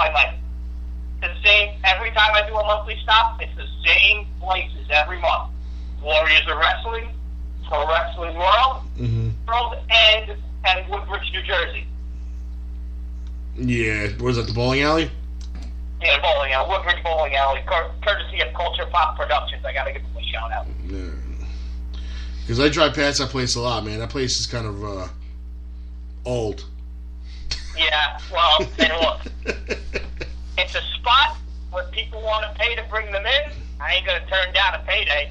my life. The same, every time I do a monthly stop, it's the same places every month. Warriors of Wrestling, Pro Wrestling World, and Woodbridge, New Jersey. Yeah, was that the bowling alley? Yeah, bowling alley, Woodbridge Bowling Alley, courtesy of Culture Pop Productions. I gotta give them a shout out. Yeah. Because I drive past that place a lot, man. That place is kind of old. Yeah, well, and look, it's a spot where people want to pay to bring them in. I ain't gonna turn down a payday.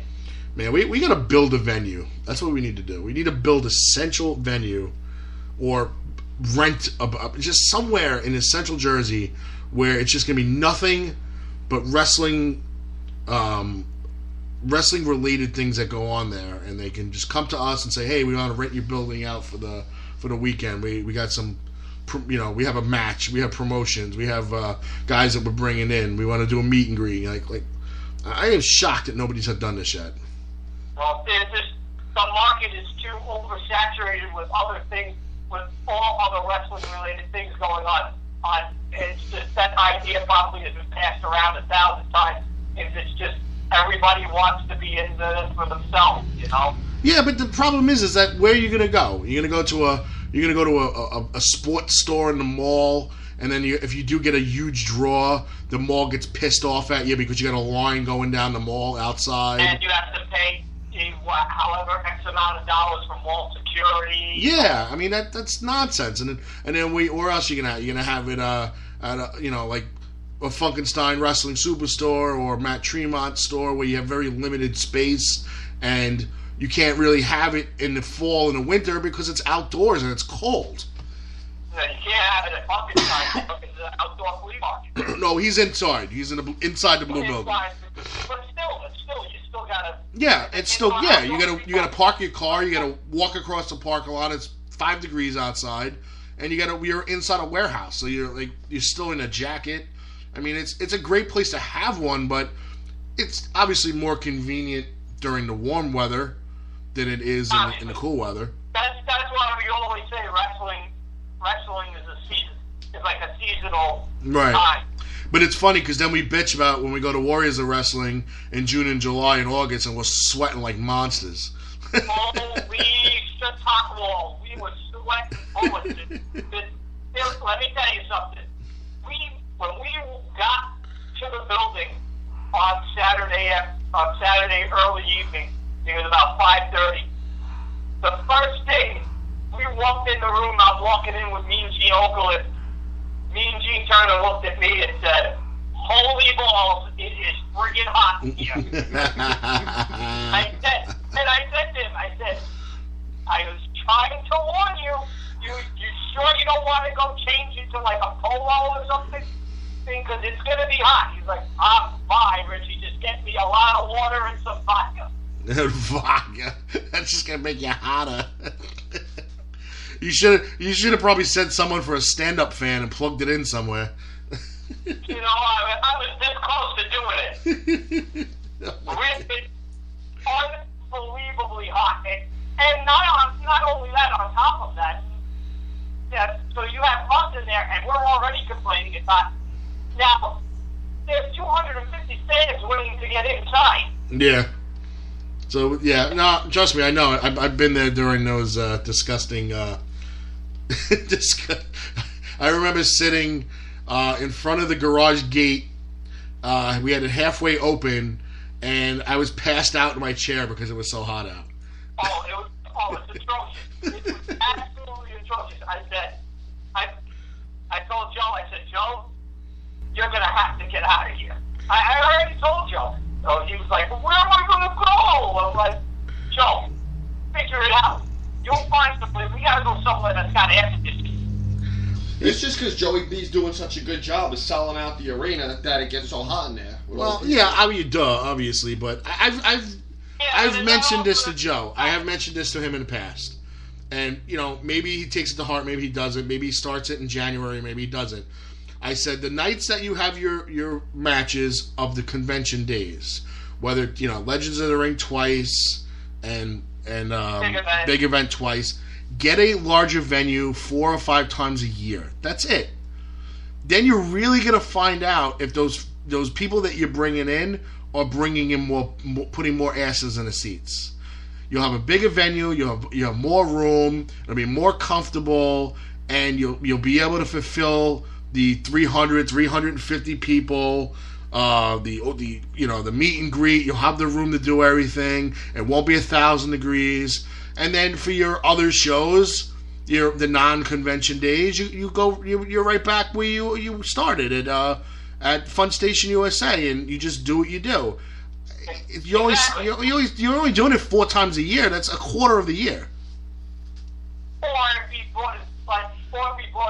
Man, we gotta build a venue. That's what we need to do. We need to build a central venue, or rent just somewhere in central Jersey where it's just gonna be nothing but wrestling related things that go on there, and they can just come to us and say, hey, we want to rent your building out for the weekend. We got some, we have a match, we have promotions, we have guys that we're bringing in, we want to do a meet and greet. Like I am shocked that nobody's had done this yet. Well, the market is too oversaturated with other things, with all other wrestling related things going on. It's just that idea probably has been passed around 1,000 times. It's just everybody wants to be in this for themselves, Yeah, but the problem is that where are you gonna go? You're gonna go to a sports store in the mall, and then if you do get a huge draw, the mall gets pissed off at you because you got a line going down the mall outside, and you have to pay however X amount of dollars for mall security. Yeah, I mean that's nonsense. And then where else are you gonna have it at like a Funkenstein Wrestling Superstore or Matt Tremont store where you have very limited space, and you can't really have it in the fall and the winter because it's outdoors and it's cold. You can't have it at Funkenstein because it's an outdoor flea market. No, he's inside. He's inside the blue building. But still, you still gotta. Yeah, it's still You gotta park your car. You gotta walk across the parking lot. It's 5 degrees outside, and you're inside a warehouse, so you're still in a jacket. I mean, it's a great place to have one, but it's obviously more convenient during the warm weather than it is in the cool weather. That's why we always say wrestling is a season. It's like a seasonal time. But it's funny because then we bitch about when we go to Warriors of Wrestling in June and July and August, and we're sweating like monsters. We stood top wall. We were sweating. Let me tell you something. When we got to the building on Saturday early evening, it was about 5:30. The first thing, we walked in the room, I'm walking in with Mean Gene Okerlund. Mean Gene turned and looked at me and said, "Holy balls, it is friggin' hot in here." I said to him, I was trying to warn you. You sure you don't want to go change into like a polo or something? Because it's going to be hot. He's like, I'm fine, Richie. Just get me a lot of water and some vodka. Vodka? That's just going to make you hotter. You should have probably sent someone for a stand-up fan and plugged it in somewhere. I was this close to doing it. It's been unbelievably hot. And not only that, on top of that, so you have us in there, and we're already complaining it's hot. Now, there's 250 fans willing to get inside. Yeah. So, yeah, no, trust me, I know. I've been there during those disgusting... I remember sitting in front of the garage gate. We had it halfway open, and I was passed out in my chair because it was so hot out. It's atrocious. It was absolutely atrocious. I told Joe, Joe, you're going to have to get out of here. I already told Joe. So he was like, well, where am I going to go? I was like, Joe, figure it out. You'll find something. We got to go somewhere that's got air conditioning. It's just because Joey B's doing such a good job of selling out the arena that it gets so hot in there. Well, yeah, I mean, obviously, but I've mentioned this to Joe. I have mentioned this to him in the past. And, maybe he takes it to heart, maybe he doesn't. Maybe he starts it in January, maybe he doesn't. I said the nights that you have your matches of the convention days, whether, Legends of the Ring twice and Big Event twice, get a larger venue 4 or 5 times a year. That's it. then you're really gonna find out if those people that you're bringing in are bringing in more putting more asses in the seats. You'll have a bigger venue. You have more room. It'll be more comfortable, and you'll be able to fulfill the 350 people. The meet and greet. You'll have the room to do everything. It won't be 1,000 degrees. And then for your other shows, the non-convention days, you're right back where you started at Fun Station USA, and you just do what you do. You're only doing it 4 times a year. That's a quarter of the year. Or if he brought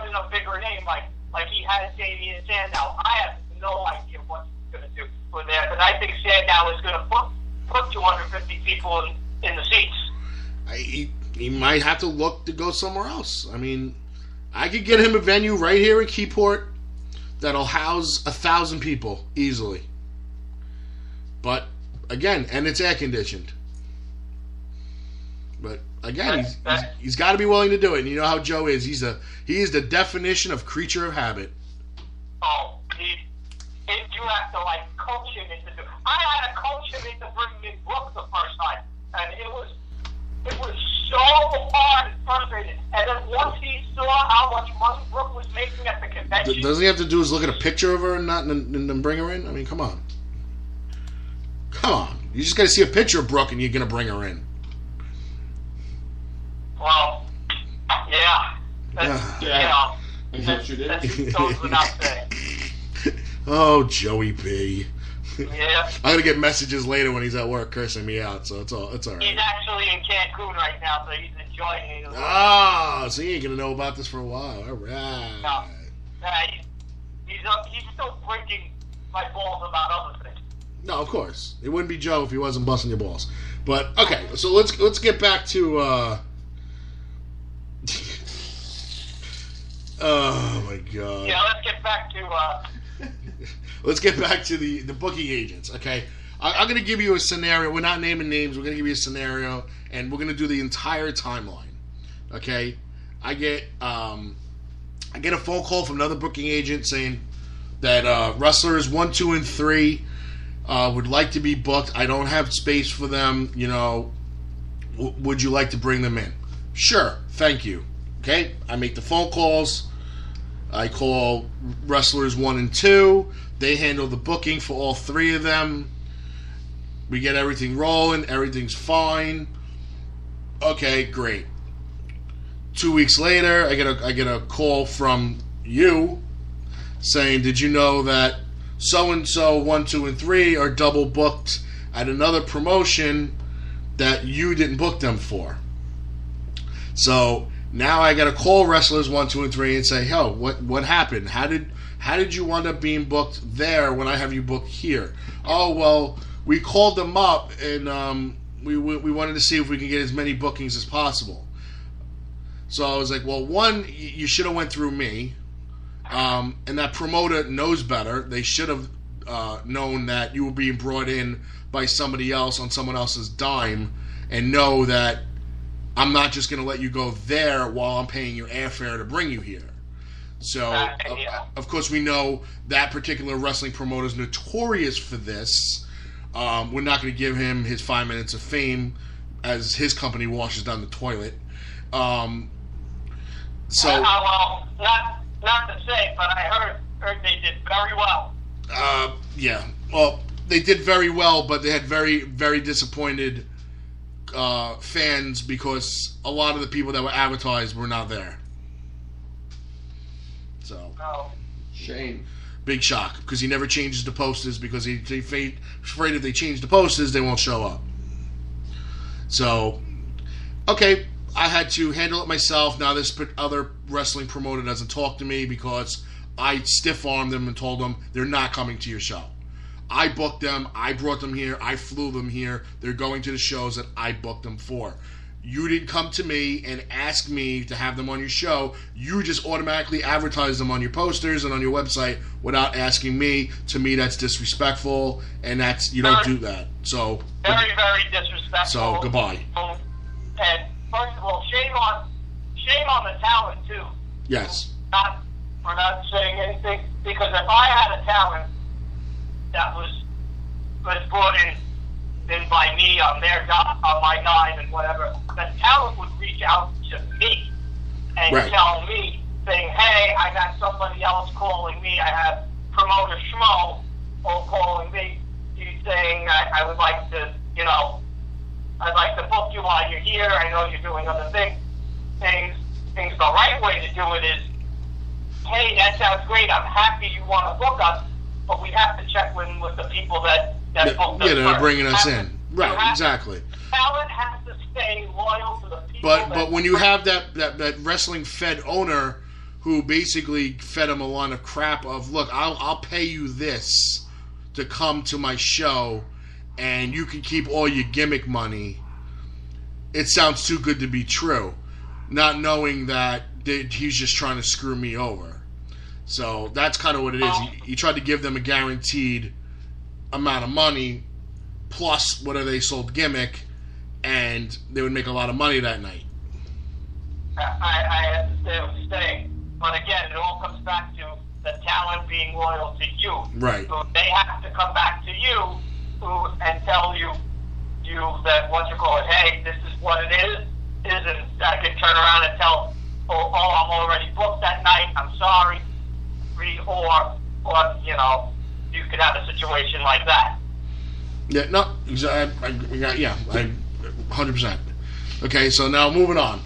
in a bigger name like he had Damien Sandow, I have no idea what he's going to do for there. But I think Sandow is going to put 250 people in the seats. He might have to look to go somewhere else. I mean, I could get him a venue right here in Keyport that'll house 1,000 people easily. But again, and it's air conditioned. But again, he's got to be willing to do it. And you know how Joe is. He is the definition of creature of habit. Oh, you have to coach him into it. I had to coach him into bringing in Brooke the first time, and it was so hard and frustrating. And then once he saw how much money Brooke was making at the convention, doesn't he have to do is look at a picture of her and then bring her in? I mean, come on. You just got to see a picture of Brooke and you're going to bring her in. Well, yeah. That's what you did. That goes without saying. Oh, Joey B. Yeah. I'm gonna get messages later when he's at work cursing me out, so it's all right. He's actually in Cancun right now, so he's enjoying it. So he ain't gonna know about this for a while. All right. No. He's still breaking my balls about other things. No, of course. It wouldn't be Joe if he wasn't busting your balls. But okay, so let's get back to oh my god. Yeah, let's get back to let's get back to the booking agents, okay? I'm going to give you a scenario. We're not naming names. We're going to give you a scenario, and we're going to do the entire timeline, okay? I get a phone call from another booking agent saying that wrestlers 1, 2, and 3 would like to be booked. I don't have space for them. Would you like to bring them in? Sure, thank you. Okay, I make the phone calls. I call wrestlers 1 and 2. They handle the booking for all 3 of them. We get everything rolling. Everything's fine. Okay, great. 2 weeks later, I get a call from you saying, "Did you know that so and so 1, 2, and 3 are double booked at another promotion that you didn't book them for?" So now I got to call wrestlers 1, 2, and 3 and say, "Yo, what happened? How did you wind up being booked there when I have you booked here?" "Oh, well, we called them up and we wanted to see if we could get as many bookings as possible." So I was like, "Well, one, you should have went through me, and that promoter knows better. They should have known that you were being brought in by somebody else on someone else's dime, and know that I'm not just going to let you go there while I'm paying your airfare to bring you here." So, of course, we know that particular wrestling promoter is notorious for this. We're not going to give him his 5 minutes of fame as his company washes down the toilet. Well, not to say, but I heard they did very well. Yeah. Well, they did very well, but they had very, very disappointed fans because a lot of the people that were advertised were not there. So, shame. Big shock, because he never changes the posters because he's afraid if they change the posters, they won't show up. So, okay, I had to handle it myself. Now this other wrestling promoter doesn't talk to me because I stiff-armed them and told them they're not coming to your show. I booked them. I brought them here. I flew them here. They're going to the shows that I booked them for. You didn't come to me and ask me to have them on your show. You just automatically advertise them on your posters and on your website without asking me. To me, that's disrespectful, and you don't do that. So very, very disrespectful. So goodbye. And first of all, shame on the talent too. Yes. Not for not saying anything, because if I had a talent that was brought in by me on their on my dime and whatever, the talent would reach out to me and tell me, saying, hey, I got somebody else calling me. I have promoter Schmo calling me. He's saying I would like to, I'd like to book you while you're here. I know you're doing other things. The right way to do it is, hey, that sounds great. I'm happy you want to book us, but we have to check with the people that booked us they're first. bringing us in. Right, exactly. Talent has to stay loyal to the people. But when you have that wrestling fed owner who basically fed him a lot of crap of, look, I'll pay you this to come to my show, and you can keep all your gimmick money. It sounds too good to be true, not knowing that he's just trying to screw me over. So that's kind of what it is. He tried to give them a guaranteed amount of money plus whatever they sold gimmick, and they would make a lot of money that night. I understand what you're saying, but again, it all comes back to the talent being loyal to you. Right. So they have to come back to you and tell you that what you call it, hey, this is what it is, and I can turn around and tell, oh, I'm already booked that night, I'm sorry, or you could have a situation like that. Yeah, no, exactly. I 100%. Okay, so now moving on.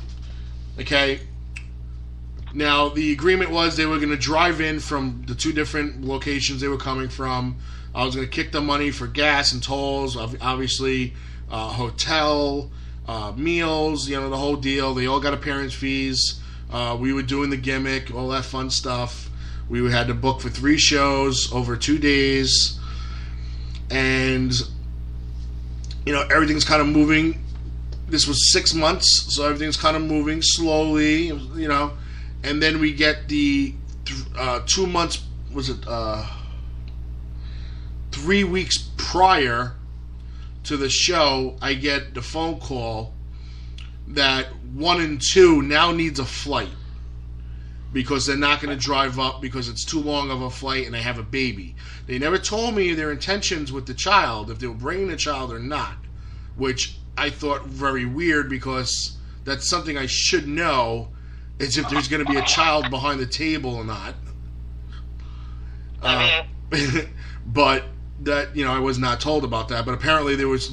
Okay, now the agreement was they were going to drive in from the two different locations they were coming from. I was going to kick the money for gas and tolls, obviously, hotel, meals, the whole deal. They all got appearance fees. We were doing the gimmick, all that fun stuff. We had to book for 3 shows over 2 days. And, everything's kind of moving. This was 6 months, so everything's kind of moving slowly, And then we get the 2 months, 3 weeks prior to the show, I get the phone call that 1 and 2 now needs a flight because they're not going to drive up because it's too long of a flight and they have a baby. They never told me their intentions with the child, if they were bringing the child or not, which I thought very weird because that's something I should know, is if there's going to be a child behind the table or not. But that, I was not told about that. But apparently there was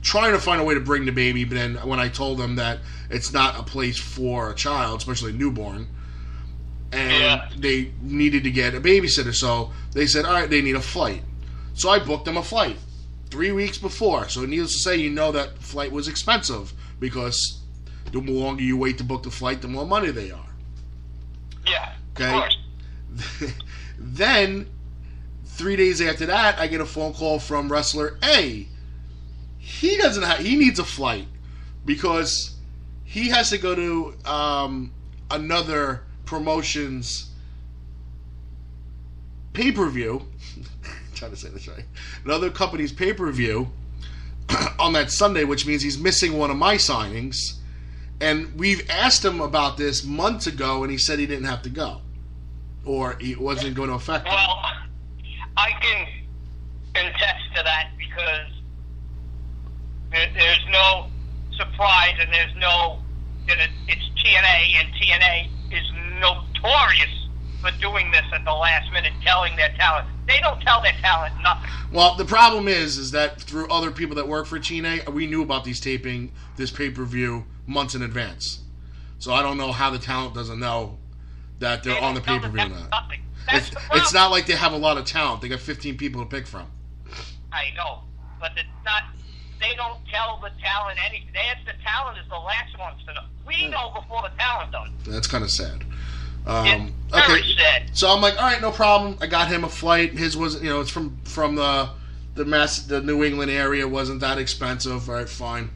trying to find a way to bring the baby, but then when I told them that it's not a place for a child, especially a newborn, and they needed to get a babysitter, so they said, all right, they need a flight. So I booked them a flight 3 weeks before. So needless to say, that flight was expensive because the longer you wait to book the flight, the more money they are. Yeah, okay? Of course. Then 3 days after that, I get a phone call from wrestler A. He needs a flight because he has to go to another promotion's pay-per-view. Trying to say this right. Another company's pay-per-view on that Sunday, which means he's missing one of my signings. And we've asked him about this months ago, and he said he didn't have to go, or it wasn't going to affect him. Well, I can attest to that because there's no surprise, and there's no. It's TNA, and TNA is notorious for doing this at the last minute, telling their talent. They don't tell their talent nothing. Well, the problem is that through other people that work for TNA, we knew about these taping, this pay-per-view, months in advance. So I don't know how the talent doesn't know that they're on the pay-per-view now. It's not like they have a lot of talent. They got 15 people to pick from. I know, but it's not. They don't tell the talent anything. The talent is the last ones to know. We know before the talent does. That's kind of sad. It's very sad. So I'm like, all right, no problem. I got him a flight. His was, it's from the New England area. Wasn't that expensive. All right, fine.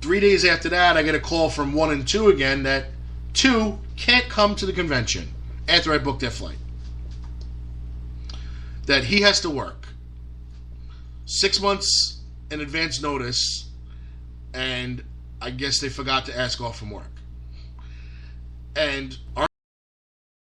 3 days after that, I get a call from 1 and 2 again that 2 can't come to the convention after I booked that flight. That he has to work 6 months in advance notice, and I guess they forgot to ask off from work. And our